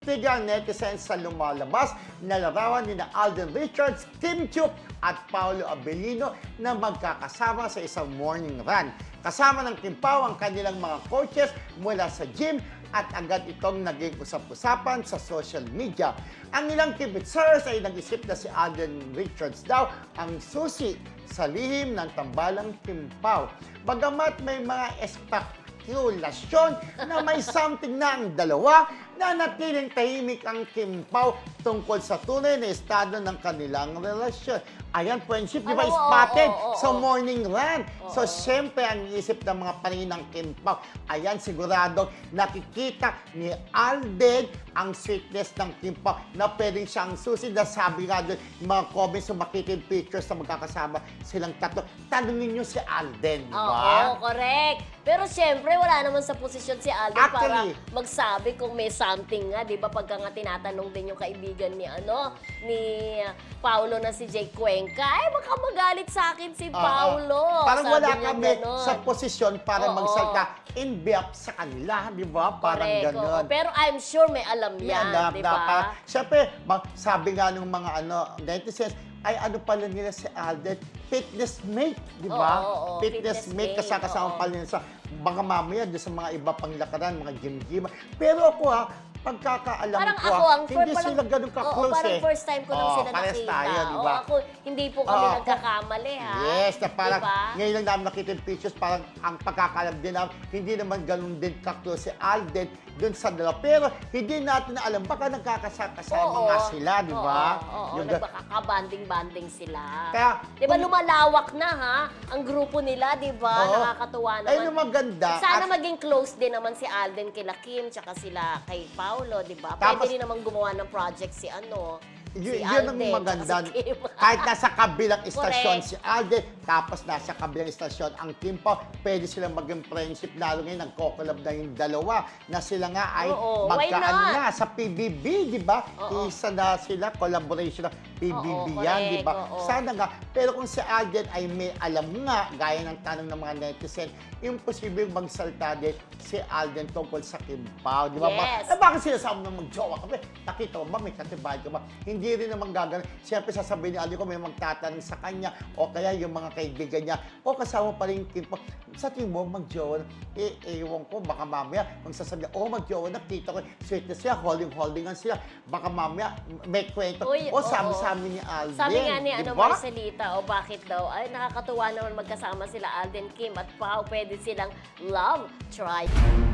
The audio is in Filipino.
Tigang netizens sa lumalabas na larawan ni Alden Richards, Kim Chiu at Paolo Abilino na magkakasama sa isang morning run. Kasama ng Kim Pao ang kanilang mga coaches mula sa gym at agad itong naging usap-usapan sa social media. Ang ilang kibitzers ay nag-isip na si Alden Richards daw ang susi sa lihim ng tambalang Kim Pao. Bagamat may mga espekulasyon na may something na ang dalawa, na natiling tahimik ang Kim Pao tungkol sa tunay na estado ng kanilang relasyon. Ayan, friendship, di ba, spotted sa morning run. So, siyempre, ang isip ng mga paningin ng Kim Pao, ayan, sigurado nakikita ni Alden ang sweetness ng Kim Pao na pwedeng siyang susi. Na sabi nga doon, mga comments, so makita yung pictures na magkakasama silang tatlo. Tanungin niyo si Alden, di ba? Oo, correct. Pero siyempre, wala naman sa posisyon si Alden Actually, para magsabi kung may something nga, di ba? Pagka nga tinatanong din yung kaibigan ni Paolo na si Jake Cuenca, ay baka magalit sa akin si Paolo. Parang Sabi wala niya kami ganon. sa posisyon para magsalta in behalf sa kanila, di ba? Parang Correct, gano'n. Pero I'm sure may alam yan, di ba? Siyempre, sabi nga ng mga netizens, ay ano pala nila si Alden, fitness mate, di ba? Fitness mate, mate, kasama pala nila sa, baka mamaya doon sa mga iba pang lakaran, mga gym-gym. Pero ako pagkakaalam Parang ko, ako, hindi sila ganun ka-close parang first time ko lang sila pares nakita. tayo, di ba? Ako, hindi po kami nagkakamali, ha? Yes, na parang diba? ngayon lang namin nakita yung pictures, parang ang pagkakalam din namin, hindi naman ganun din ka-close si Alden dun sa dalawa. Pero hindi natin na alam, baka nagkakasama nga sila, di ba? Oo, nagkakabanding-banding sila. Kaya, di ba lumalawak na, ha? Ang grupo nila, di ba? Nakakatuwa naman. Ayun ang maganda. Sana maging close din naman si Alden kila Kim, tsaka sila kay Paolo, di ba? Tapos, Pwede rin naman gumawa ng project si yun ang Alden, maganda. si Kim. Kahit nasa kabilang istasyon Correct. si Alden, tapos nasa kabilang istasyon ang Kim Pao, pwede silang maging friendship. Lalo ngayon, nagko-collab na yung dalawa na sila nga ay magkaan na sa PBB, di ba? Isa na sila, collaboration ng PBB yan, di ba? Sana nga. Pero kung si Alden ay may alam nga, gaya ng tanong ng mga netizen, imposible magsalta din si Alden tungkol sa Kim Pao, di ba? Yes. Bakit sinasabi na mag-jowa kami? Nakita mo ba, may katibayan ka ba? Hindi rin naman gagawin. Siyempre, sasabihin ni Alden ko, may magtatanong sa kanya, o kaya yung mga kaibigan niya, o kasama pa rin yung Kim Pao. Sa tingin mo, mag-jowa na? Ewan ko, baka mamaya, kung sasabihin, mag-jowa na, kita ko, sweet na siya, holding-holdingan sila. Baka mamaya, may kwento. Sabi ni Alden. Sabi nga ni diba? Marcelita, bakit daw? Ay, nakakatuwa naman magkasama sila Alden, Kim at Pao. Pwede silang love triangle.